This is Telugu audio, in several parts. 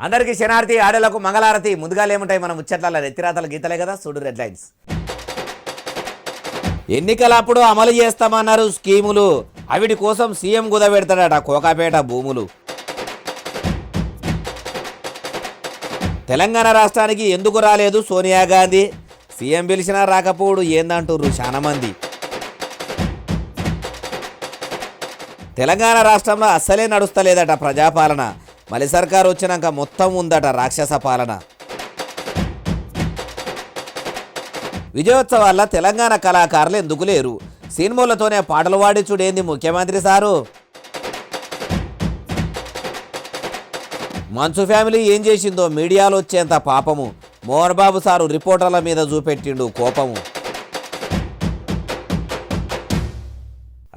అందరికీ శనార్థి ఆడలకు మంగళారతి. ముందుగా ఏముంటాయి మన ముచ్చట్ల రెత్తిరాతల గీతలే కదా, చూడు రెడ్ లైన్స్. ఎన్నికలప్పుడు అమలు చేస్తామన్నారు స్కీములు, అవిటి కోసం సీఎం కుదబెడతాడట కోకాపేట భూములు. తెలంగాణ రాష్ట్రానికి ఎందుకు రాలేదు సోనియా గాంధీ, సీఎం పిలిచినా రాకపోడు ఏందంటుర్రు చాలా మంది. తెలంగాణ రాష్ట్రంలో అస్సలే నడుస్తలేదట ప్రజాపాలన, మలి సర్కారు వచ్చినాక మొత్తం ఉందట రాక్షస పాలన. విజయోత్సవాల్లో తెలంగాణ కళాకారులు ఎందుకు లేరు, సినిమాలతోనే పాటలు పాడి చూడేంది ముఖ్యమంత్రి సారు. మంచు ఫ్యామిలీ ఏం చేసిందో మీడియాలో వచ్చేంత పాపము, మోహన్ బాబు సారు రిపోర్టర్ల మీద చూపెట్టిండు కోపము.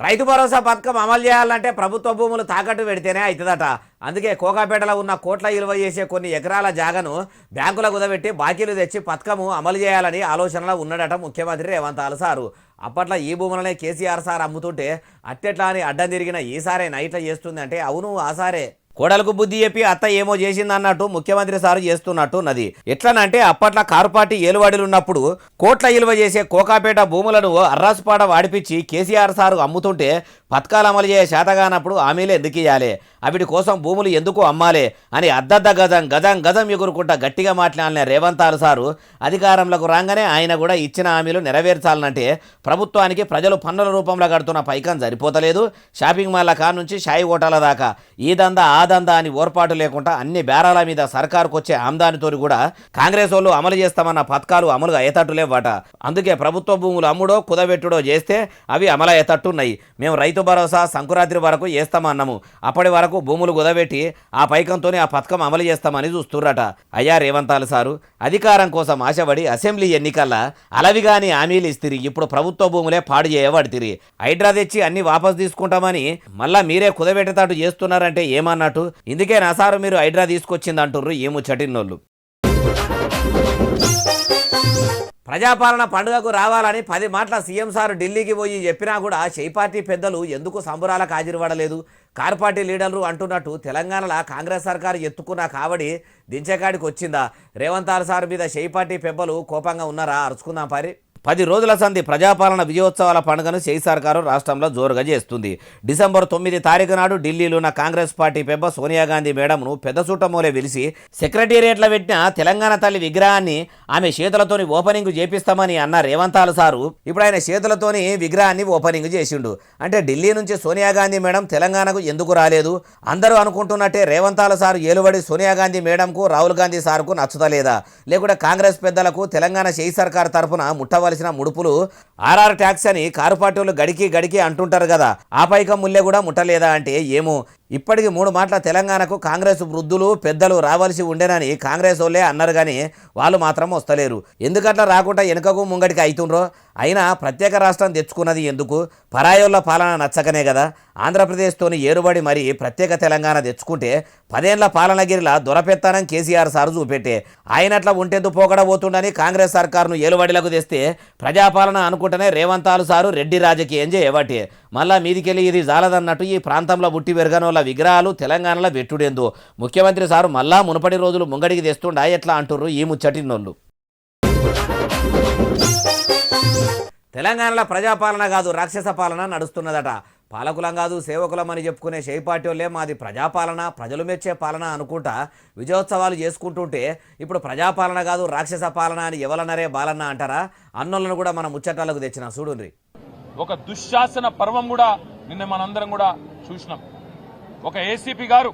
రైతు భరోసా పథకం అమలు చేయాలంటే ప్రభుత్వ భూములు తాకట్టు పెడితేనే అవుతుందట. అందుకే కోకాపేటలో ఉన్న కోట్ల విలువ చేసే కొన్ని ఎకరాల జాగను బ్యాంకుల కుదబెట్టి బాకీలు తెచ్చి పథకము అమలు చేయాలని ఆలోచనలో ఉన్నాడట ముఖ్యమంత్రి రేవంత్ సారు. అప్పట్లో ఈ భూములనే కేసీఆర్ సార్ అమ్ముతుంటే అట్టెట్లా అని అడ్డం తిరిగిన ఈసారే నైట్లా చేస్తుంది అంటే అవును ఆ సారే. కోడలకు బుద్ధి చెప్పి అత్త ఏమో చేసిందన్నట్టు ముఖ్యమంత్రి సారు చేస్తున్నట్టు ఉన్నది. ఎట్లనంటే అప్పట్లో కారు పార్టీ ఏలువాడిలు ఉన్నప్పుడు కోట్ల విలువ చేసే కోకాపేట భూములను అర్రాసుపాడ వాడిపించి కేసీఆర్ సారు అమ్ముతుంటే పథకాలు అమలు చేసే శాతగానప్పుడు హామీలు ఎందుకు ఇవ్వాలి, అవిటి కోసం భూములు ఎందుకు అమ్మాలి అని అద్దద్ద గజం ఎగురుకుంటా గట్టిగా మాట్లాడిన రేవంత్ సారు అధికారంలోకి రాగానే ఆయన కూడా ఇచ్చిన హామీలు నెరవేర్చాలనంటే ప్రభుత్వానికి ప్రజలు పన్నుల రూపంలో కడుతున్న పైకం సరిపోతలేదు. షాపింగ్ మాల్ల కాడ నుంచి షాయి హోటళ్ల దాకా ఈ దందా అని ఓర్పాటు లేకుండా అన్ని బేరాల మీద సర్కారుకు వచ్చే ఆమ్దానితో కూడా కాంగ్రెస్ వాళ్ళు అమలు చేస్తామన్న పథకాలు అమలుగా అయ్యేటట్టులేవట. అందుకే ప్రభుత్వ భూములు అమ్ముడో కుదబెట్టుడో చేస్తే అవి అమలు అయ్యేటట్టున్నాయి. మేము రైతు భరోసా సంకురాత్రి వరకు చేస్తామన్నాము, అప్పటి వరకు భూములు కుదబెట్టి ఆ పైకంతోనే ఆ పథకం అమలు చేస్తామని చూస్తుర్రట. అయ్యా రేవంత్ సారు అధికారం కోసం ఆశపడి అసెంబ్లీ ఎన్నికల్లో అలవిగాని హామీలు ఇస్తిరి, ఇప్పుడు ప్రభుత్వ భూములే పాడు చేయబడితిరి. హైడ్రా తెచ్చి అన్ని వాపసు తీసుకుంటామని మళ్ళా మీరే కుదబెట్టేటట్టు చేస్తున్నారంటే ఏమన్నట్టు. ఇందుకే నసారు మీరు హైడ్రా తీసుకొచ్చింది అంటుర్రు ఈ ముచ్చటిన్నోళ్ళు. ప్రజాపాలన పండుగకు రావాలని 10 మాటల సీఎం సార్ ఢిల్లీకి పోయి చెప్పినా కూడా షై పార్టీ పెద్దలు ఎందుకు సంబురాలకు హాజరుపడలేదు. కార్ పార్టీ లీడర్లు అంటున్నట్టు తెలంగాణలో కాంగ్రెస్ సర్కారు ఎత్తుకున్న కావడి దించేకాడికి వచ్చిందా? రేవంత్ సార్ మీద షై పార్టీ పెద్దలు కోపంగా ఉన్నారా? అరుచుకుందాం పారి. 10 రోజుల సంధి ప్రజాపాలన విజయోత్సవాల పండుగను షై సర్కారు రాష్ట్రంలో జోరుగా చేస్తుంది. డిసెంబర్ 9 తారీఖు నాడు ఢిల్లీలో ఉన్న కాంగ్రెస్ పార్టీ పెద్ద సోనియా గాంధీ మేడంను పెద్ద చుట్టమూలే పిలిచి సెక్రటేరియట్లో పెట్టిన తెలంగాణ తల్లి విగ్రహాన్ని ఆమె చేతులతోని ఓపెనింగ్ చేపిస్తామని అన్న రేవంత్ సారు ఇప్పుడు ఆయన చేతులతోని విగ్రహాన్ని ఓపెనింగ్ చేసిండు. అంటే ఢిల్లీ నుంచి సోనియా గాంధీ మేడం తెలంగాణకు ఎందుకు రాలేదు? అందరూ అనుకుంటున్నట్టే రేవంత్ సారు ఏలుబడి సోనియా గాంధీ మేడంకు రాహుల్ గాంధీ సార్కు నచ్చుతలేదా, లేకుంటే కాంగ్రెస్ పెద్దలకు తెలంగాణ షై సర్కారు తరఫున ముట్టవలసిన ముడుపులు ఆర్ఆర్ ట్యాక్స్ అని కారు పార్టీలు గడికి అంటుంటారు కదా, ఆ పైకం ముల్లె కూడా ముట్టలేదా అంటే ఏమో. ఇప్పటికి 3 మాటల తెలంగాణకు కాంగ్రెస్ వృద్ధులు పెద్దలు రావాల్సి ఉండేనని కాంగ్రెస్ వాళ్ళే అన్నారు, కానీ వాళ్ళు మాత్రం వస్తలేరు. ఎందుకట్లా రాకుండా వెనుకకు ముంగడికి అవుతుండ్రో? అయినా ప్రత్యేక రాష్ట్రం తెచ్చుకున్నది ఎందుకు? పరాయోళ్ళ పాలన నచ్చకనే కదా. ఆంధ్రప్రదేశ్తోని ఏరుబడి మరి ప్రత్యేక తెలంగాణ తెచ్చుకుంటే 10 ఏళ్ల పాలనగిరిలా దొరపెత్తానం కేసీఆర్ సారు చూపెట్టే. ఆయనట్లా ఉంటేందుకు పోకడబోతుండని కాంగ్రెస్ సర్కారును ఏలుబడిలకు తెస్తే ప్రజాపాలన అనుకుంటేనే రేవంత్ సారు రెడ్డి రాజకీయం చేయబట్టే. మళ్ళా మీదికెళ్ళి ఇది జాలదన్నట్టు ఈ ప్రాంతంలో బుట్టి పెరగనోళ్ళ విగ్రహాలు తెలంగాణలో పెట్టుడేందో ముఖ్యమంత్రి సారు మళ్ళా మునుపటి రోజులు ముంగడికి తెస్తుండా ఎట్లా అంటుర్రు ఈ ముచ్చటినోళ్ళు. తెలంగాణలో ప్రజాపాలన కాదు రాక్షస పాలన నడుస్తున్నదట. పాలకులం కాదు సేవకులం అని చెప్పుకునే షై పార్టీ వాళ్ళే మాది ప్రజాపాలన ప్రజలు మెచ్చే పాలన అనుకుంటా విజయోత్సవాలు చేసుకుంటుంటే ఇప్పుడు ప్రజాపాలన కాదు రాక్షస పాలన అని ఎవరన్నారే బాలన్న అంటారా? అన్నోళ్ళను కూడా మన ముచ్చటాలకు తెచ్చిన చూడుండ్రి. ఒక దుశ్శాసన పర్వం కూడా నిన్న మనందరం కూడా చూసినాం. ఒక ఏసీపీ గారు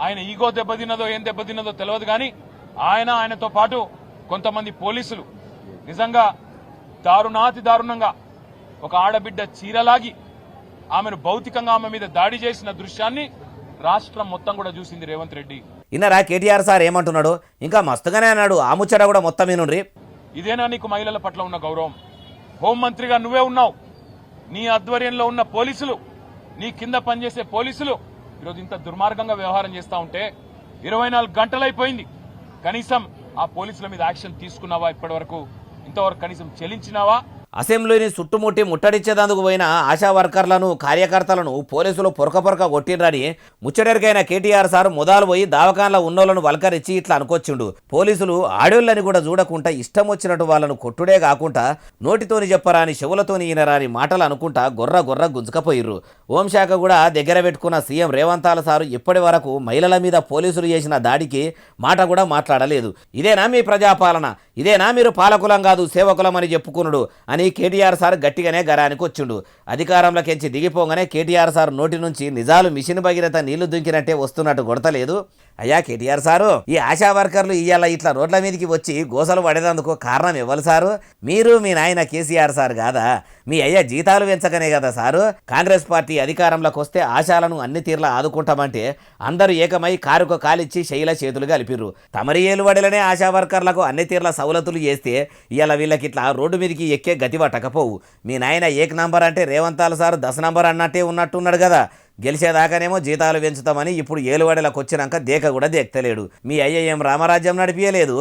ఆయన ఈగో దెబ్బతిన్నదో ఏం దెబ్బతిన్నదో తెలియదు, కానీ ఆయనతో పాటు కొంతమంది పోలీసులు నిజంగా దారుణంగా ఒక ఆడబిడ్డ చీరలాగి ఆమెను భౌతికంగా ఆమె మీద దాడి చేసిన దృశ్యాన్ని రాష్ట్రం మొత్తం కూడా చూసింది రేవంత్ రెడ్డి. ఇన్నరా కేటీఆర్ సార్ ఏమంటున్నాడు? ఇంకా మస్తుగానే అన్నాడు. ఆ ముచ్చట కూడా మొత్తం వినుండ్రి. ఇదేనా నీకు మహిళల పట్ల ఉన్న గౌరవం? హోంమంత్రిగా నువ్వే ఉన్నావు, నీ ఆధ్వర్యంలో ఉన్న పోలీసులు, నీ కింద పనిచేసే పోలీసులు ఈరోజు ఇంత దుర్మార్గంగా వ్యవహారం చేస్తా ఉంటే 24 గంటలైపోయింది, కనీసం ఆ పోలీసుల మీద యాక్షన్ తీసుకున్నావా? ఇప్పటి వరకు ఇంతవరకు కనీసం చెల్లించినావా? అసెంబ్లీని చుట్టుముట్టి ముట్టడిచ్చేందుకు పోయిన ఆశా వర్కర్లను కార్యకర్తలను పోలీసులు పొరక కొట్టిండ్రని ముచ్చటరికైన కేటీఆర్ సార్ మొదలు పోయి దావకాన్ల ఉన్నోళ్లను వల్కరించి ఇట్లా అనుకొచ్చిండు. పోలీసులు ఆడోళ్ళని కూడా చూడకుండా ఇష్టం వచ్చినట్టు వాళ్ళను కొట్టుడే కాకుండా నోటితోని చెప్పరాని చెవులతోని ఈనరాని మాటలు అనుకుంటా గొర్ర గుంజుకపోయిర్రు. హోంశాఖ కూడా దగ్గర పెట్టుకున్న సీఎం రేవంతాల సారు ఇప్పటి వరకు మహిళల మీద పోలీసులు చేసిన దాడికి మాట కూడా మాట్లాడలేదు. ఇదేనా మీ ప్రజాపాలన? ఇదేనా మీరు పాలకులం కాదు సేవకులం అని చెప్పుకునుడు అని కేటీఆర్ సార్ గట్టిగానే గరానికి వచ్చిండు. అధికారంలోకించి దిగిపోగానే కేటీఆర్ సార్ నోటి నుంచి నిజాలు మిషన్ భగీరథ నీళ్లు దుంకినట్టే వస్తున్నట్టు కొడతలేదు. అయ్యా కేటీఆర్ సారు, ఈ ఆశా వర్కర్లు ఇవాళ ఇట్లా రోడ్ల మీదకి వచ్చి గోసలు పడేందుకు కారణం ఇవ్వాలి సారు? మీరు మీ నాయన కేసీఆర్ సార్ కాదా? మీ అయ్యా జీతాలు పెంచకనే కదా సారు కాంగ్రెస్ పార్టీ అధికారంలోకి వస్తే ఆశాలను అన్ని తీర్లా ఆదుకుంటామంటే అందరూ ఏకమై కారుకు కాలిచ్చి శైల చేతులు కలిపిర్రు. తమరి ఏలువడిలనే ఆశా వర్కర్లకు అన్ని తీర్ల సౌలతులు చేస్తే ఇవాళ వీళ్ళకి ఇట్లా రోడ్డు మీదకి ఎక్కే గతి పట్టకపోవు. మీ నాయన ఏక్ నంబర్ అంటే రేవంతాల సార్ 10 నంబర్ అన్నట్టే ఉన్నట్టున్నాడు కదా. గెలిచేదాకానేమో జీతాలు పెంచుతామని ఇప్పుడు ఏలువాడలకు వచ్చినాక దేక కూడా దేక్తలేడు. మీ అయ్య ఏం రామరాజ్యం నడిపియలేదు,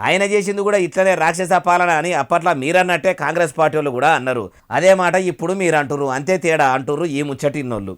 ఆయన చేసింది కూడా ఇట్లనే రాక్షస పాలన అని అప్పట్లో మీరన్నట్టే కాంగ్రెస్ పార్టీ వాళ్ళు కూడా అన్నారు. అదే మాట ఇప్పుడు మీరు అంటుర్రు, అంతే తేడా అంటుర్రు ఈ ముచ్చటిన్నోళ్ళు.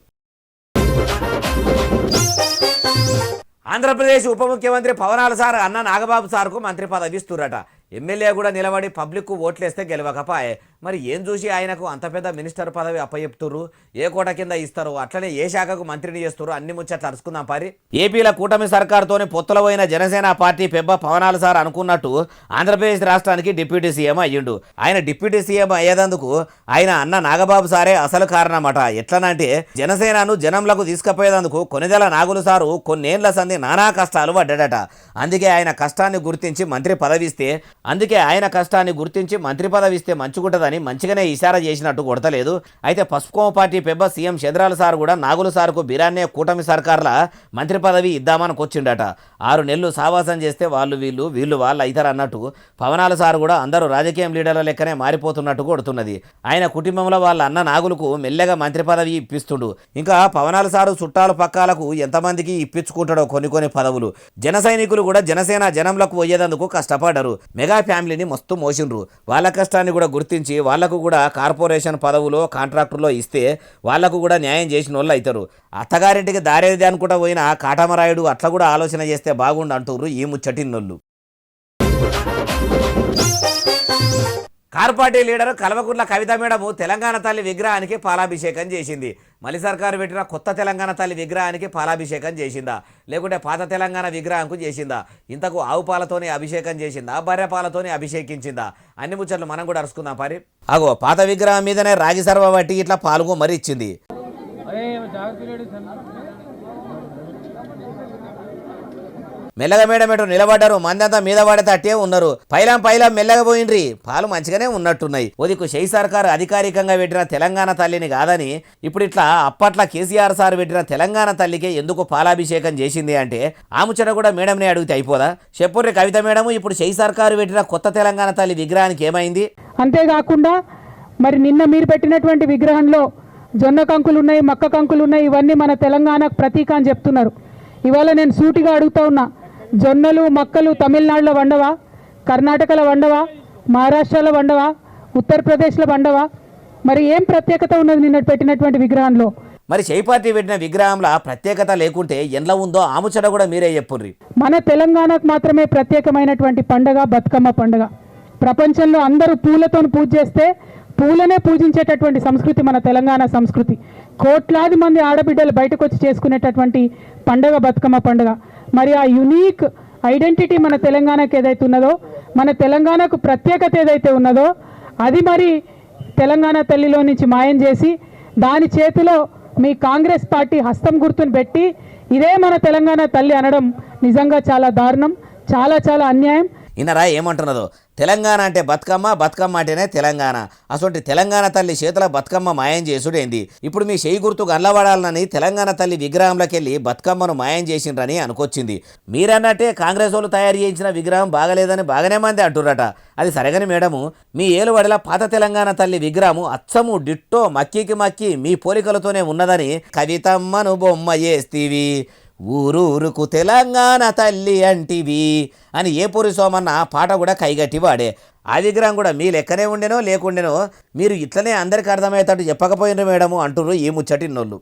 ఆంధ్రప్రదేశ్ ఉప ముఖ్యమంత్రి పవనాల సార్ అన్న నాగబాబు సార్కు మంత్రి పదవి ఇస్తురట. ఎమ్మెల్యే కూడా నిలబడి పబ్లిక్కు ఓట్లేస్తే గెలవకపాయే. మరి ఏం చూసి ఆయనకు అంత పెద్ద మినిస్టర్ పదవి అప్పచెప్తుర్రు? ఏ కోట కింద ఇస్తారు? అట్లనే ఏ శాఖకు మంత్రిని చేస్తారు? అన్ని ముచ్చట్లు అరుచుకుందాం పారి. ఏపీల కూటమి సర్కారుతోని పొత్తుల పోయిన జనసేన పార్టీ పెబ్బ పవనాల సార్ అనుకున్నట్టు ఆంధ్రప్రదేశ్ రాష్ట్రానికి డిప్యూటీ సీఎం అయ్యిండు. ఆయన డిప్యూటీ సీఎం అయ్యేందుకు ఆయన అన్న నాగబాబు సారే అసలు కారణమట. ఎట్లనంటే జనసేనను జనంలకు తీసుకుపోయేందుకు కొనిదెల నాగులు సారు కొన్నేళ్ల సంది నానా కష్టాలు పడ్డాడట. అందుకే ఆయన కష్టాన్ని గుర్తించి మంత్రి పదవి ఇస్తే మంచుకుంటుందని మంచిగానే ఇషారా చేసినట్టు కొడతలేదు. అయితే పసుపుకోమ పార్టీ పెబ్బ సీఎం చంద్రాల సార్ కూడా నాగులు సార్కు బిరాన్నే కూటమి సర్కార్ల మంత్రి పదవి ఇద్దామనుకొచ్చిండట. 6 నెలలు సావాసం చేస్తే వీళ్ళు వాళ్ళు అవుతారు అన్నట్టు పవనాల సార్ కూడా అందరూ రాజకీయం లీడర్ల లెక్కనే మారిపోతున్నట్టు కొడుతున్నది. ఆయన కుటుంబంలో వాళ్ళ అన్న నాగులకు మెల్లగా మంత్రి పదవి ఇప్పిస్తుండు. ఇంకా పవనాల సారు చుట్టాలు పక్కాలకు ఎంతమందికి ఇప్పించుకుంటాడో కొన్ని పదవులు. జన సైనికులు కూడా జనసేన జనంలోకి పోయేందుకు కష్టపడ్డారు. మెగా ఫ్యామిలీని మస్తు మోసిండ్రు. వాళ్ళ కష్టాన్ని కూడా గుర్తించి వాళ్లకు కూడా కార్పొరేషన్ పదవులో కాంట్రాక్టులో ఇస్తే వాళ్లకు కూడా న్యాయం చేసిన వాళ్ళు అవుతారు. అత్తగారింటికి దారేది అనుకుంటా పోయిన కాటమరాయుడు అట్లా కూడా ఆలోచన చేస్తే బాగుండు అంటుర్రు ఈ ముచ్చటిన్నోళ్ళు. కార్పార్టీ లీడర్ కల్వకుంట్ల కవిత మేడము తెలంగాణ తల్లి విగ్రహానికి పాలాభిషేకం చేసింది. మలి సర్కారు పెట్టిన కొత్త తెలంగాణ తల్లి విగ్రహానికి పాలాభిషేకం చేసిందా, లేకుంటే పాత తెలంగాణ విగ్రహంకు చేసిందా? ఇంతకు ఆవు పాలతోనే అభిషేకం చేసిందా, బర్రె పాలతోనే అభిషేకించిందా? అన్ని ముచ్చట్లు మనం కూడా అరుచుకుందాం పారి. అగో పాత విగ్రహం మీదనే రాగి సర్వ బట్టి ఇట్లా పాల్గొ మరి ఇచ్చింది. మెల్లగా మేడం నిలబడ్డారు. మందంతా మీద పడితే అట్టే ఉన్నారు. పైలం మెల్లగా పోయిండ్రి. పాలు మంచిగానే ఉన్నట్టున్నాయి. ఓదికు షై సర్కార్ అధికారికంగా పెట్టిన తెలంగాణ తల్లిని కాదని ఇప్పుడు ఇట్లా అప్పట్ల కేసీఆర్ సార్ పెట్టిన తెలంగాణ తల్లికే ఎందుకు పాలాభిషేకం చేసింది అంటే ఆ ముచ్చట కూడా మేడంని అడిగితే అయిపోదా? చెప్పుర్రి కవిత మేడం, ఇప్పుడు షై సర్కారు పెట్టిన కొత్త తెలంగాణ తల్లి విగ్రహానికి ఏమైంది? అంతేకాకుండా మరి నిన్న మీరు పెట్టినటువంటి విగ్రహంలో జొన్న కంకులు ఉన్నాయి, మక్క కంకులు ఉన్నాయి. ఇవన్నీ మన తెలంగాణకు ప్రతీక అని చెప్తున్నారు. ఇవాళ నేను సూటిగా అడుగుతా ఉన్నా, జొన్నలు మక్కలు తమిళనాడులో వండవా, కర్ణాటకలో వండవా, మహారాష్ట్రలో వండవా, ఉత్తరప్రదేశ్లో వండవా? మరి ఏం ప్రత్యేకత ఉన్నది నిన్న పెట్టినటువంటి విగ్రహంలో? మరి షై పార్టీ పెట్టిన విగ్రహంలో ప్రత్యేకత లేకుంటే ఎలా ఉందో ఆ ముచ్చట కూడా మీరే చెప్పుర్రి. మన తెలంగాణకు మాత్రమే ప్రత్యేకమైనటువంటి పండుగ బతుకమ్మ పండుగ. ప్రపంచంలో అందరూ పూలతో పూజ చేస్తే పూలనే పూజించేటటువంటి సంస్కృతి మన తెలంగాణ సంస్కృతి. కోట్లాది మంది ఆడబిడ్డలు బయటకు వచ్చి చేసుకునేటటువంటి పండుగ బతుకమ్మ పండుగ. మరి ఆ యునీక్ ఐడెంటిటీ మన తెలంగాణకు ఏదైతే ఉన్నదో, మన తెలంగాణకు ప్రత్యేకత ఏదైతే ఉన్నదో అది మరి తెలంగాణ తల్లిలో నుంచి మాయం చేసి దాని చేతిలో మీ కాంగ్రెస్ పార్టీ హస్తం గుర్తును పెట్టి ఇదే మన తెలంగాణ తల్లి అనడం నిజంగా చాలా దారుణం, చాలా చాలా అన్యాయం. ఇన్నరా ఏమంటున్నదో? తెలంగాణ అంటే బతుకమ్మ, బతుకమ్మ అంటేనే తెలంగాణ. అసలు తెలంగాణ తల్లి చేతుల బతుకమ్మ మాయం చేసుడేంది? ఇప్పుడు మీ చేయి గుర్తు గల్లబడాలని తెలంగాణ తల్లి విగ్రహంలోకి వెళ్ళి బతుకమ్మను మాయం చేసిండ్రని అనుకొచ్చింది. మీరన్నట్టే కాంగ్రెస్ వాళ్ళు తయారు చేయించిన విగ్రహం బాగలేదని బాగానే మంది అంటుర్రట. అది సరిగని మేడము, మీ ఏలువడిల పాత తెలంగాణ తల్లి విగ్రహము అచ్చము డిట్టో మక్కికి మక్కి మీ పోలికలతోనే ఉన్నదని కవితమ్మను బొమ్మ చేస్తీవి, ఊరూరుకు తెలంగాణ తల్లి అంటివి అని ఏపూరి సోమన్న పాట కూడా కైగట్టి వాడే. ఆ విగ్రహం కూడా మీ లెక్కనే ఉండెనో లేకుండెనో మీరు ఇట్లనే అందరికి అర్థమయ్యేటట్టు చెప్పకపోయిన మేడము అంటున్నారు ఈ ముచ్చటిన్నోళ్ళు.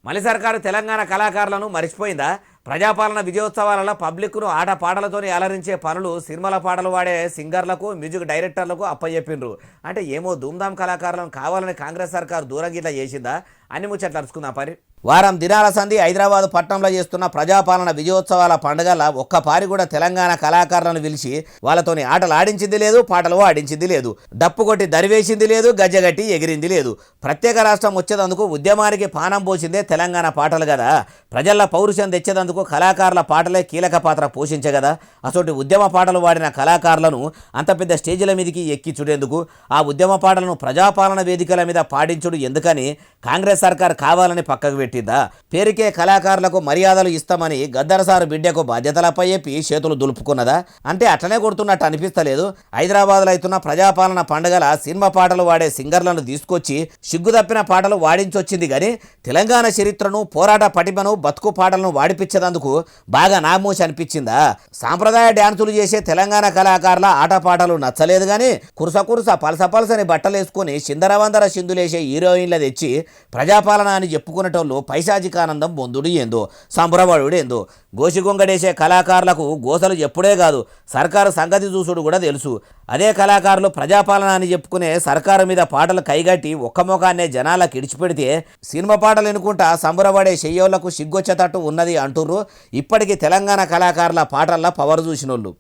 మళ్ళీ సర్కారు తెలంగాణ కళాకారులను మర్చిపోయిందా? ప్రజాపాలన విజయోత్సవాలలో పబ్లిక్ను ఆట పాటలతోని అలరించే పనులు సినిమాల పాటలు వాడే సింగర్లకు మ్యూజిక్ డైరెక్టర్లకు అప్పచెప్పిండ్రు. అంటే ఏమో ధూమ్ధామ్ కళాకారులను కావాలని కాంగ్రెస్ సర్కారు దూరంగా ఇట్లా చేసిందా అని ముచ్చట్లు అరుచుకుందాం పరి. వారం దినాల సంధి హైదరాబాద్ పట్టణంలో చేస్తున్న ప్రజాపాలన విజయోత్సవాల పండుగల ఒక్కపారి కూడా తెలంగాణ కళాకారులను పిలిచి వాళ్ళతోని ఆటలు ఆడించింది లేదు, పాటలు ఆడించింది లేదు, డప్పు కొట్టి దరివేసింది లేదు, గజ్జగట్టి ఎగిరింది లేదు. ప్రత్యేక రాష్ట్రం వచ్చేందుకు ఉద్యమానికి పానం పోసిందే తెలంగాణ పాటలు కదా. ప్రజల పౌరుషం తెచ్చేందుకు కళాకారుల పాటలే కీలక పాత్ర పోషించగదా. అసలు ఉద్యమ పాటలు వాడిన కళాకారులను అంత పెద్ద స్టేజ్ల మీదకి ఎక్కి చూడేందుకు, ఆ ఉద్యమ పాటలను ప్రజాపాలన వేదికల మీద పాడించుడు ఎందుకని కాంగ్రెస్ సర్కార్ కావాలని పక్కకు పెట్టిందా? పేరుకే కళాకారులకు మర్యాదలు ఇస్తామని గద్దరసారు బిడ్డకు బాధ్యతలపై చెప్పి చేతులు దులుపుకున్నదా? అంటే అట్లనే కొడుతున్నట్టు అనిపిస్తలేదు. హైదరాబాద్లో అవుతున్న ప్రజాపాలన పండుగల సినిమా పాటలు వాడే సింగర్లను తీసుకొచ్చి సిగ్గుతప్పిన పాటలు వాడించొచ్చింది కానీ తెలంగాణ చరిత్రను, పోరాట పటిమను, బతుకు పాటలను వాడిపించేందుకు బాగా నామోషి అనిపించిందా? సాంప్రదాయ డ్యాన్సులు చేసే తెలంగాణ కళాకారుల ఆటపాటలు నచ్చలేదు కానీ కురుస పలసని బట్టలు వేసుకుని సిందరవందర సిందులేసే హీరోయిన్ల తెచ్చి ప్రజాపాలన అని చెప్పుకునేటోళ్ళు పైశాచికానందం బొందుడు ఏందో, సంబరపడు ఏందో. గోసిగొంగడేసే కళాకారులకు గోసలు ఎప్పుడే కాదు సర్కారు సంగతి చూసుడు కూడా తెలుసు. అదే కళాకారులు ప్రజాపాలన అని చెప్పుకునే సర్కారు మీద పాటలు కైగట్టి ఒక్క మొఖాన్నే జనాలకు ఇడిచిపెడితే సినిమా పాటలు ఎన్నుకుంటా సంబరపడే చెయ్యోళ్లకు సిగ్గొచ్చేటట్టు ఉన్నది అంటుర్రు ఇప్పటికీ తెలంగాణ కళాకారుల పాటల్లో పవర్ చూసినోళ్ళు.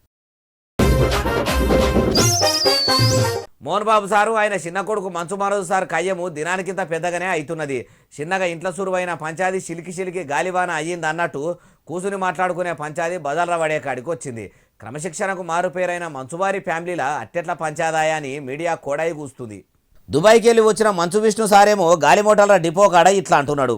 మోహన్ బాబు సారు ఆయన చిన్న కొడుకు మంచు మనోజ్ సార్ కయ్యము దినానికింత పెద్దగానే అవుతున్నది. చిన్నగా ఇంట్లో సురువైన పంచాది చిలికి గాలివాన అయ్యింది అన్నట్టు కూసుని మాట్లాడుకునే పంచాది బజార్ల పడే కాడికి వచ్చింది. క్రమశిక్షణకు మారుపేరైన మంచువారి ఫ్యామిలీల అట్టెట్ల పంచాదాయ అని మీడియా కోడాయి కూస్తుంది. దుబాయ్కి వెళ్ళి వచ్చిన మంచు విష్ణు సారేమో గాలిమోటార్ల డిపో కాడ ఇట్లా అంటున్నాడు.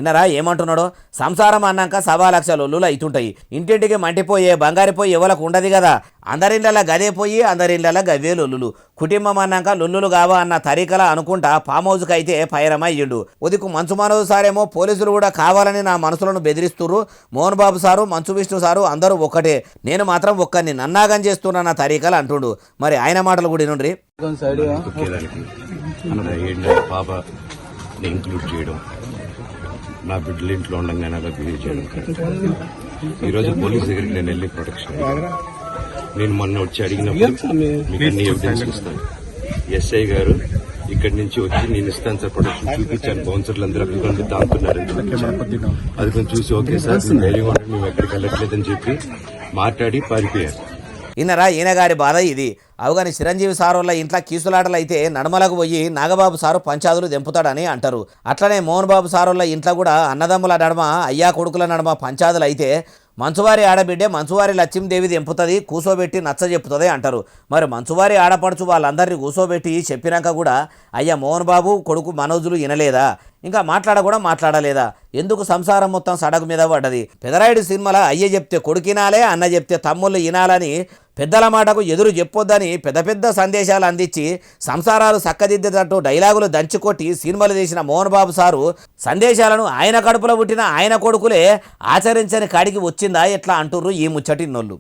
ఇన్నరా ఏమంటున్నాడో? సంసారం అన్నాక 1.25 లొల్లులు అవుతుంటాయి. ఇంటింటికి మంటిపోయే బంగారిపోయి ఎవరికి ఉండదు కదా. అందరిళ్ళ గదే పోయి అందరిళ్ళ గవే లొల్లులు. కుటుంబం అన్నాక లొల్లులు కావా అన్న తరీకలా అనుకుంటా ఫామ్ హౌస్కి అయితే పైరమయ్యిండు. ఉదికు మంచు మనోజ్ సారేమో పోలీసులు కూడా కావాలని నా మనసులను బెదిరిస్తుర్రు. మోహన్ బాబు సారు, మంచు విష్ణు సారు అందరూ ఒక్కటే, నేను మాత్రం ఒక్కరిని నన్నాగం చేస్తున్నా తరీకలు అంటుండు. మరి ఆయన మాటలు కూడా నుండ్రి. ఇంక్లూడ్ చేయడం, నా బిడ్డల ఇంట్లో ఉండగానే అలా బిహేవ్ చేయడం ఈరోజు పోలీస్ దగ్గరికి నేను వెళ్ళి ప్రొటెక్షన్ నేను మొన్న వచ్చి అడిగినప్పుడు మీకు అన్ని ఎవిడెన్స్ ఇస్తాను. ఎస్ఐ గారు ఇక్కడి నుంచి వచ్చి నేను ఇస్తాను సార్ ప్రొటెక్షన్ చూపించాను. బౌన్సర్లు అందరూ అక్కడ దాంతున్నారు. అది కొంచెం చూసి ఓకే సార్ ధైర్యం ఉండండి, మేము ఎక్కడికి వెళ్ళట్లేదని చెప్పి మాట్లాడి పారిపోయారు. ఇన్నరా ఈయనగారి బాధ ఇది. అవగాని చిరంజీవి సార్ వల్ల ఇంట్లో కీసులాటలు అయితే నడమలకు పోయి నాగబాబు సారు పంచాదులు దెంపుతాడని అంటారు. అట్లనే మోహన్ బాబు సార్ వల్ల ఇంట్లో కూడా అన్నదమ్ముల నడమ, అయ్యా కొడుకుల నడమ పంచాదులు అయితే మంచువారి ఆడబిడ్డే మంచువారి లక్ష్మీదేవి దెంపుతుంది, కూసోబెట్టి నచ్చ చెప్పుతుంది అంటారు. మరి మంచువారి ఆడపడుచు వాళ్ళందరినీ కూసోబెట్టి చెప్పినాక కూడా అయ్యా మోహన్ బాబు కొడుకు మనోజులు వినలేదా? ఇంకా మాట్లాడలేదా? ఎందుకు సంసారం మొత్తం సడకు మీద పడ్డది? పెదరాయుడు సినిమాలో అయ్య చెప్తే కొడుకినాలే, అన్న చెప్తే తమ్ముళ్ళు వినాలని, పెద్దల మాటకు ఎదురు చెప్పొద్దని పెద్ద సందేశాలు అందించి సంసారాలు చక్కదిద్దేటట్టు డైలాగులు దంచుకొట్టి సినిమాలు తీసిన మోహన్ బాబు సారు సందేశాలను ఆయన కడుపులో పుట్టిన ఆయన కొడుకులే ఆచరించని కాడికి వచ్చిందా ఎట్లా అంటుర్రు ఈ ముచ్చటిన్నోళ్ళు.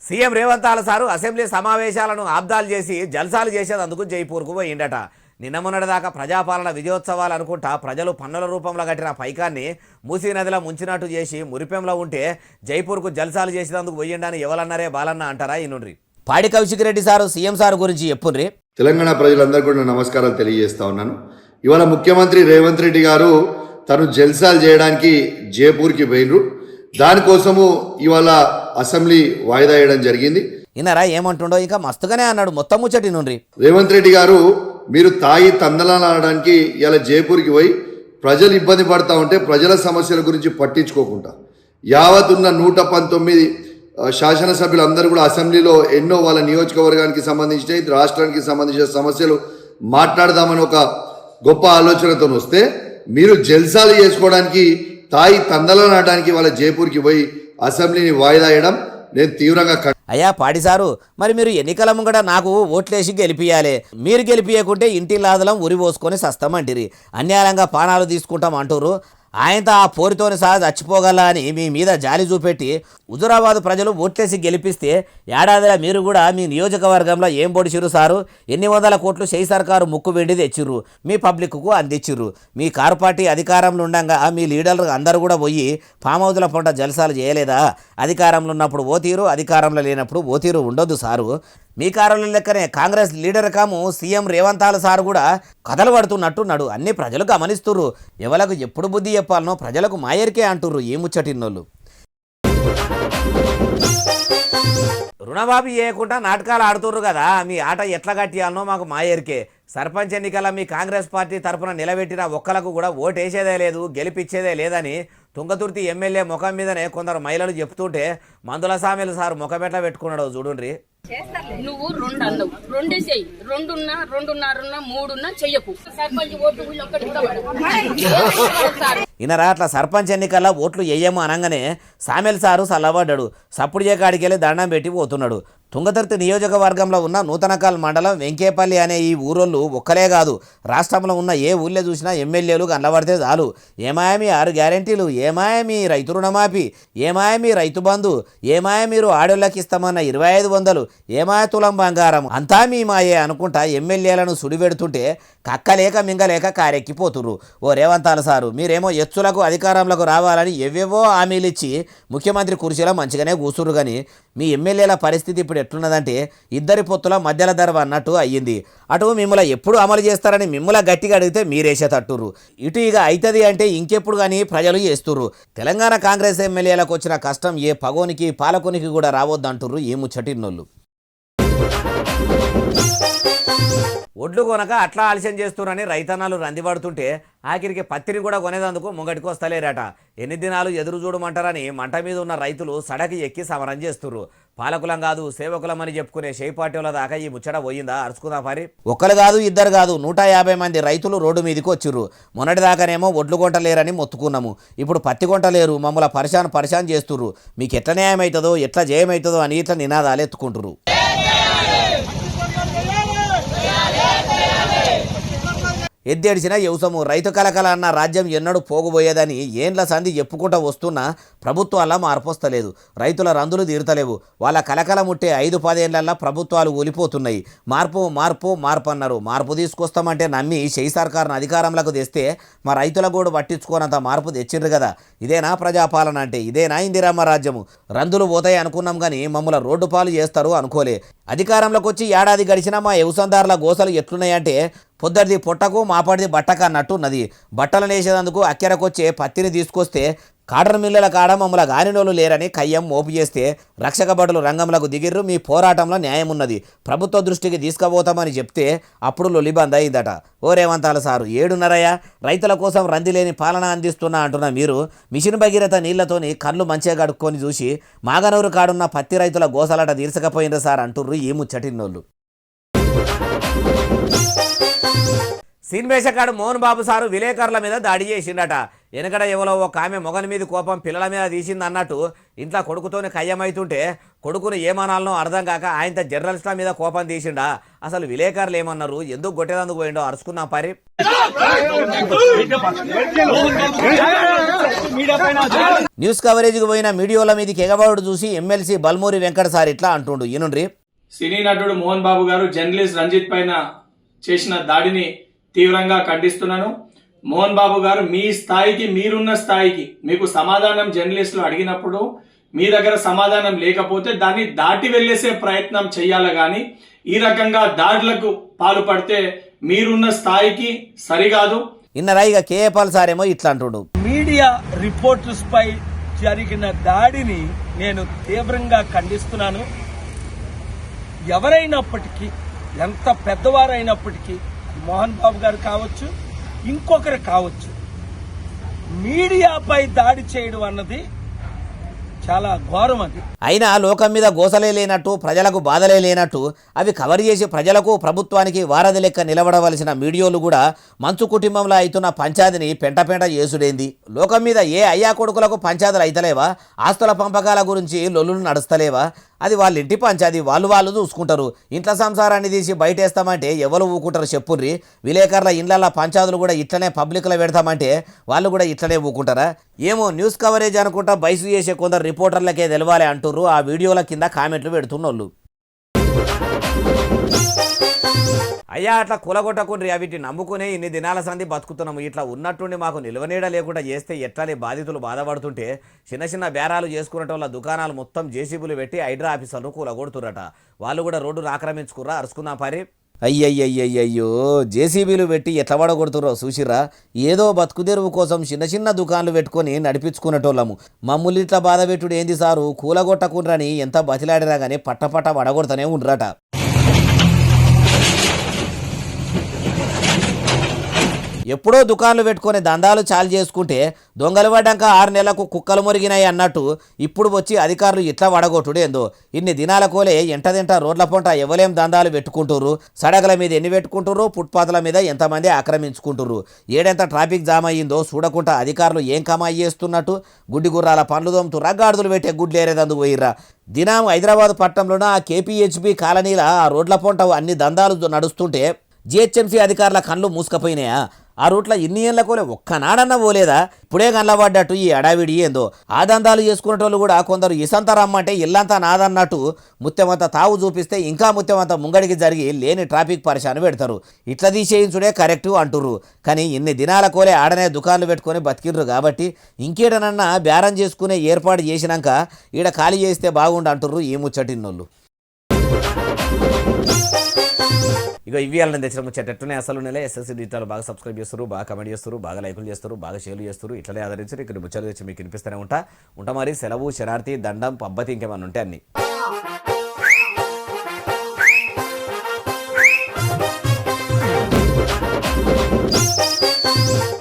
సీఎం రేవంత్ సారు అసెంబ్లీ సమావేశాలను ఆబ్దాలు చేసి జల్సాలు చేసేందుకు జైపూర్కు పోయిండట. నిన్న మొన్నటిదాకా ప్రజాపాలన విజయోత్సవాలు అనుకుంటా ప్రజలు పన్నుల రూపంలో కట్టిన పైకాన్ని మూసీ నదిలో ముంచినట్టు చేసి మురిపెంలో ఉంటే జైపూర్కు జల్సాలు చేసేందుకు పోయిండని ఎవరన్నారే బాలన్న అంటారా ఈ నుండి. పాడి Kaushik Reddy sir CM sir గురించి చెప్పుండ్రి. తెలంగాణ ప్రజలందరూ కూడా నమస్కారాలు తెలియజేస్తా ఉన్నాను. ఇవాళ ముఖ్యమంత్రి రేవంత్ రెడ్డి గారు తను జల్సాలు చేయడానికి జైపూర్కి పోయినరు. దానికోసము ఇవాళ అసెంబ్లీ వాయిదా వేయడం జరిగింది. ఇన్నారా ఏమంటుండో? ఇంకా మస్తుగానే అన్నాడు మొత్తం ముచ్చటి నుండి. రేవంత్ రెడ్డి గారు మీరు తాగి తందలాడడానికి ఇలా జైపూర్కి పోయి ప్రజలు ఇబ్బంది పడతా ఉంటే ప్రజల సమస్యల గురించి పట్టించుకోకుండా యావత్ ఉన్న 119 శాసనసభ్యులు అందరూ కూడా అసెంబ్లీలో ఎన్నో వాళ్ళ నియోజకవర్గానికి సంబంధించిన రాష్ట్రానికి సంబంధించిన సమస్యలు మాట్లాడదామని ఒక గొప్ప ఆలోచనతో వస్తే మీరు జల్సాలు చేసుకోవడానికి తాయి తందలాడడానికి వాళ్ళ జైపూర్కి పోయి అసెంబ్లీని వాయిదా వేయడం నేను తీవ్రంగా అయ్యా పాడిసారు, మరి మీరు ఎన్నికల ముంగట నాకు ఓట్లేసి గెలిపియాలి. మీరు గెలిపియకుంటే ఇంటి లాదలం ఉరి పోసుకొని సస్తామంటిరి, అన్యాయంగా పానాలు తీసుకుంటాం అంటారు. ఆయనతో ఆ పోరితోని సహా చచ్చిపోగల అని మీ మీద జాలి చూపెట్టి హుజురాబాద్ ప్రజలు ఓట్లేసి గెలిపిస్తే ఏడాదిలో మీరు కూడా మీ నియోజకవర్గంలో ఏం పొడిచిరు సారు? ఎన్ని వందల కోట్లు చేయి సర్కారు ముక్కు వెండి తెచ్చిర్రు, మీ పబ్లిక్కు అందించిర్రు. మీ కారు పార్టీ అధికారంలో ఉండగా మీ లీడర్లు అందరూ కూడా పోయి ఫామ్ హౌస్ల పొంట జలసాలు చేయలేదా? అధికారంలో ఉన్నప్పుడు ఓ తీరు, అధికారంలో లేనప్పుడు ఓ తీరు ఉండొద్దు సారు. మీ కారుల లెక్కనే కాంగ్రెస్ లీడర్ కాము సీఎం రేవంతాల సార్ కూడా కథలు పడుతున్నట్టున్నాడు. అన్ని ప్రజలు గమనిస్తుర్రు. ఎవలకు ఎప్పుడు బుద్ధి చెప్పాలనో ప్రజలకు మాయరికే అంటుర్రు ఈ ముచ్చటిన్నోళ్ళు. రుణమాఫీ చేయకుండా నాటకాలు ఆడుతుర్రు కదా, మీ ఆట ఎట్లా కట్టియాలనో మాకు మాయరికే. సర్పంచ్ ఎన్నికల మీ కాంగ్రెస్ పార్టీ తరఫున నిలబెట్టిన ఒక్కలకు కూడా ఓటేసేదే లేదు, గెలిపించేదే లేదని తుంగతుర్తి ఎమ్మెల్యే ముఖం మీదనే కొందరు మహిళలు చెప్తుంటే మందుల సామెలు సార్ ముఖమెట్లా పెట్టుకున్నాడో చూడుండ్రి. నువ్వు 2 అన్నావు, 2 చెయ్యి, 2 2.5 3 చెయ్యకు. సర్పంచ్ ఓట్లు ఒక్కటి కూడా పడదు. ఈయనరా అట్లా సర్పంచ్ ఎన్నికల్లో ఓట్లు వేయము అనగానే సామెల్ సారు సల్లబడ్డాడు. సప్పుడు చేయకాడికెళ్ళి దండం పెట్టి పోతున్నాడు. తుంగతుర్తి నియోజకవర్గంలో ఉన్న నూతనకాల్ మండలం వెంకేపల్లి అనే ఈ ఊరోళ్ళు ఒక్కలే కాదు, రాష్ట్రంలో ఉన్న ఏ ఊళ్ళో చూసినా ఎమ్మెల్యేలు కనబడితే చాలు. ఏమాయ మీ 6 గ్యారెంటీలు, ఏమాయ మీ రైతు రుణమాఫీ, ఏమాయ మీ రైతు బంధు, ఏమాయ మీరు ఆడోళ్ళకి ఇస్తామన్న 2500, ఏమాయ తులం బంగారం, అంతా మీ మాయే అనుకుంటా ఎమ్మెల్యేలను సుడిపెడుతుంటే కక్కలేక మింగలేక కారెక్కిపోతుర్రు. ఓ రేవంతాల సారు, మీరేమో ఎచ్చులకు అధికారంలోకి రావాలని ఎవేవో హామీలు ఇచ్చి ముఖ్యమంత్రి కుర్చీలో మంచిగానే కూర్చుర్రు. కానీ మీ ఎమ్మెల్యేల పరిస్థితి ఇప్పుడు ఎట్లున్నదంటే ఇద్దరి పొత్తుల మధ్యల ధర అన్నట్టు అయ్యింది. అటు మిమ్మల్ని ఎప్పుడు అమలు చేస్తారని మిమ్మల్ని గట్టిగా అడిగితే మీరేసే తట్టుర్రు. ఇటు ఇక అవుతుంది అంటే ఇంకెప్పుడు కానీ ప్రజలు చేస్తుర్రు. తెలంగాణ కాంగ్రెస్ ఎమ్మెల్యేలకు వచ్చిన కష్టం ఏ పగోనికి పాలకునికి కూడా రావద్దంటుర్రు ఈ ముచ్చటిన్నోళ్ళు. ఒడ్లు కొనక అట్లా ఆలస్యం చేస్తున్నారని రైతన్నాలు రందిపడుతుంటే ఆఖరికి పత్తిని కూడా కొనేందుకు ముంగటికి వస్తలేరట. ఎన్ని దినాలు ఎదురు చూడమంటారని మంట మీద ఉన్న రైతులు సడకి ఎక్కి సమరం చేస్తుర్రు. పాలకులం కాదు సేవకులం అని చెప్పుకునే చేపార్టీల దాకా ఈ ముచ్చట పోయిందా? అరుచుకుందా మరి. ఒక్కరు కాదు ఇద్దరు కాదు 150 మంది రైతులు రోడ్డు మీదకి వచ్చిర్రు. మొన్నటి దాకానేమో ఒడ్లు కొంటలేరని మొత్తుకున్నాము, ఇప్పుడు పత్తి కొంటలేరు, మమ్మల్ని పరిశాన్ చేస్తుర్రు. మీకు ఎట్లా న్యాయం అవుతుందో ఎట్లా జయమవుతుందో అని ఇట్లా నినాదాలు ఎత్తుకుంటుర్రు. ఎద్దేడిచిన యవసము రైతు కలకల అన్న రాజ్యం ఎన్నడూ పోగుపోయేదని ఏండ్ల సంధి చెప్పుకుంటూ వస్తున్నా ప్రభుత్వాల మార్పు వస్తలేదు. రైతుల రందులు తీరుతలేవు. వాళ్ళ కలకల ముట్టే 5-10 ఏళ్లల్లో ప్రభుత్వాలు ఊలిపోతున్నాయి. మార్పు మార్పు మార్పు అన్నారు. మార్పు తీసుకొస్తామంటే నమ్మి చేయి సర్కారును అధికారంలోకి తెస్తే మా రైతుల గోడు పట్టించుకోనంత మార్పు తెచ్చిండ్రు కదా. ఇదేనా ప్రజాపాలన అంటే? ఇదేనా ఇందిరమ్మ రాజ్యము? రందులు పోతాయి అనుకున్నాం కానీ మమ్మల్ని రోడ్డు పాలు చేస్తారు అనుకోలే. అధికారంలోకి వచ్చి ఏడాది గడిచినా మా వ్యవసాయదారుల గోసలు ఎట్లున్నాయంటే పొద్దరిది పొట్టకు మాపడిది బట్టకు అన్నట్టు ఉన్నది. బట్టలు నేసేందుకు అక్కెరకొచ్చే పత్తిని తీసుకొస్తే కాటన్ మిల్లుల కాడ మమ్మల్ని గానినోళ్ళు లేరని కయ్యం మోపు చేస్తే రక్షక భటులు రంగంలోకి దిగిర్రు. మీ పోరాటంలో న్యాయం ఉన్నది, ప్రభుత్వ దృష్టికి తీసుకుపోతామని చెప్తే అప్పుడు లొలిబంద్ అయిందట. ఓ రేవంతాల సారు 7.5 రైతుల కోసం రందిలేని పాలన అందిస్తున్నా అంటున్న మీరు మిషన్ భగీరథ నీళ్లతోని కళ్ళు మంచిగా కడుక్కొని చూసి మాగనూరు కాడున్న పత్తి రైతుల గోసలాట తీర్చకపోయిండ్రు సార్ అంటుర్రు ఈ ముచ్చటిన్నోళ్ళు. సీన్వేషకాడు మోహన్ బాబు సారు విలేకరుల మీద దాడి చేసిండట. వెనకడ ఎవరో ఒక ఆమె మొగని మీద కోపం పిల్లల మీద తీసింది అన్నట్టు ఇంట్లో కొడుకుతోనే కయ్యమైతుంటే కొడుకును ఏమనాలనో అర్థం కాక ఆయనతో జర్నలిస్టుల మీద కోపం తీసిండా. అసలు విలేకరులు ఏమన్నారు, ఎందుకు కొట్టేదందుకు పోయిండో అరుచుకున్నాం పరి. న్యూస్ కవరేజ్కి పోయిన మీడియాల మీదకి ఎగబాడు చూసి ఎమ్మెల్సీ బల్మూరి వెంకట సార్ ఇట్లా అంటుండు. ఈనుండ్రి. సినీ నటుడు మోహన్ బాబు గారు జర్నలిస్ట్ రంజిత్ పైన చేసిన దాడిని తీవ్రంగా ఖండిస్తున్నాను. మోహన్ బాబు గారు మీ స్థాయికి, మీరున్న స్థాయికి మీకు సమాధానం జర్నలిస్టులు అడిగినప్పుడు మీ దగ్గర సమాధానం లేకపోతే దాన్ని దాటి వెళ్ళేసే ప్రయత్నం చేయాలి. కానీ ఈ రకంగా దాడులకు పాల్పడితే మీరున్న స్థాయికి సరికాదు. ఇన్నరా ఇక కేఏపాల్ సారేమో ఇట్లా అంటుడు. మీడియా రిపోర్టర్స్ పై జరిగిన దాడిని నేను తీవ్రంగా ఖండిస్తున్నాను. ఎవరైనప్పటికీ, ఎంత పెద్దవారైనప్పటికీ, మోహన్ బాబు గారు కావచ్చు, ఇంకొకరు కావచ్చు, మీడియాపై దాడి చేయడం అన్నది చాలా ఘోరం అది. అయినా లోకం మీద గోసలే లేనట్టు ప్రజలకు బాధలే లేనట్టు అవి కవర్ చేసి ప్రజలకు ప్రభుత్వానికి వారధి లెక్క నిలబడవలసిన మీడియోలు కూడా మంచు కుటుంబంలో అవుతున్న పంచాయతీని పెంట చేసుడేంది? లోకం మీద ఏ అయ్యా కొడుకులకు పంచాయతీలు అయితలేవా? ఆస్తుల పంపకాల గురించి లొల్లులు నడుస్తలేవా? అది వాళ్ళ ఇంటి పంచాయతీ, వాళ్ళు చూసుకుంటారు. ఇంట్లో సంసారాన్ని తీసి బయటేస్తామంటే ఎవరు ఊకుంటారు చెప్పుర్రి? విలేకరుల ఇండ్ల పంచాయతీలు కూడా ఇట్లనే పబ్లిక్లో పెడతామంటే వాళ్ళు కూడా ఇట్లనే ఊకుంటారా? ఏమో న్యూస్ కవరేజ్ అనుకుంటా బయసు చేసే కొందరు రిపోర్టర్లకే తెలవాలి అంటుర్రు ఆ వీడియోల కింద కామెంట్లు పెడుతున్నోళ్ళు. అయ్యా అట్లా కూలగొట్టకుండ్రి, అవిటి నమ్ముకునే ఇన్ని దినాల సంధి బతుకుతున్నాము. ఇట్లా ఉన్నట్టుండి మాకు నిల్వనీడ లేకుండా చేస్తే ఎట్లని బాధితులు బాధపడుతుంటే చిన్న బేరాలు చేసుకునేటోళ్ళ దుకాణాలు మొత్తం జేసీబీలు పెట్టి హైడ్రా ఆఫీసర్లు కూలగొడుతురట. వాళ్ళు కూడా రోడ్డును ఆక్రమించుకుర్రా, అరుచుకుందాం పరి. అయ్యయ్యయ్యయ్యో, జేసీబీలు పెట్టి ఎట్లా పడగొడుతుర్రో చూసిర్రా? ఏదో బతుకుదెరువు కోసం చిన్న దుకాణాలు పెట్టుకొని నడిపించుకునేటోళ్ళము. మమ్మల్ని ఇట్లా బాధ పెట్టుడు ఏంది సారు? కూలగొట్టకుండ్రని ఎంత బతిలాడినా కానీ పట్ట వడగొడతానే ఉండ్రట. ఎప్పుడో దుకాణాలు పెట్టుకొని దందాలు చాలు చేసుకుంటే దొంగలు పడ్డాక 6 నెలలకు కుక్కలు మురిగినాయి అన్నట్టు ఇప్పుడు వచ్చి అధికారులు ఇట్లా వడగొట్టుడేందో. ఇన్ని దినాల కోలే ఎంటదింట రోడ్ల పొంట ఎవలేం దందాలు పెట్టుకుంటుర్రు, సడగల మీద ఎన్ని పెట్టుకుంటుర్రు, ఫుట్పాత్ల మీద ఎంతమంది ఆక్రమించుకుంటుర్రు, ఏడెంత ట్రాఫిక్ జామ్ అయ్యిందో చూడకుండా అధికారులు ఏం కమాయి చేస్తున్నట్టు గుడ్డి గుర్రాల పనులు దొమ్ముతూ రగ్గాడుదులు పెట్టే గుడ్లేరేదందుకు పోయిర్రా. దినం హైదరాబాద్ పట్టణంలోన ఆ కేపీహెచ్బి కాలనీల ఆ రోడ్ల పొంట అన్ని దందాలు నడుస్తుంటే జిహెచ్ఎంసీ అధికారుల కళ్ళు మూసుకపోయినాయా? ఆ రూట్లో ఇన్ని ఏళ్ళకోలే ఒక్కనాడన్నా పోలేదా? ఇప్పుడే కనలబడ్డట్టు ఈ అడావిడి ఏందో. ఆ దందాలు చేసుకునేటోళ్ళు కూడా కొందరు ఇసంతా రమ్మంటే ఇల్లంతా నాదన్నట్టు ముత్యమంతా తావు చూపిస్తే ఇంకా ముత్యమంతా ముంగడికి జరిగి లేని ట్రాఫిక్ పరిశాను పెడతారు. ఇట్లా తీసేయించుడే కరెక్టు అంటుర్రు. కానీ ఇన్ని దినాల కోలే ఆడనే దుకాణాలు పెట్టుకొని బతికిర్రు కాబట్టి ఇంకేడనన్నా బేరం చేసుకునే ఏర్పాటు చేసినాక ఈడ ఖాళీ చేస్తే బాగుండు అంటుర్రు ఈ ముచ్చటిన్నోళ్ళు. ఇక ఇవి వాళ్ళని తెచ్చిన ముచ్చటట్టునే అసలు నెల ఎస్ఎస్సీ డిజిటల్ బాగా సబ్స్క్రైబ్ చేస్తారు, బాగా కమెంట్ చేస్తారు, బాగా లైకులు చేస్తారు, బాగా షేర్లు చేస్తారు. ఇట్లనే ఆదరించారు. ఇక్కడ ముచ్చట్లు తెచ్చి మీకు వినిపిస్తూనే ఉంటా మరి. సెలవు, శరార్థి, దండం, పబ్బతి ఇంకేమన్నా ఉంటే అన్ని.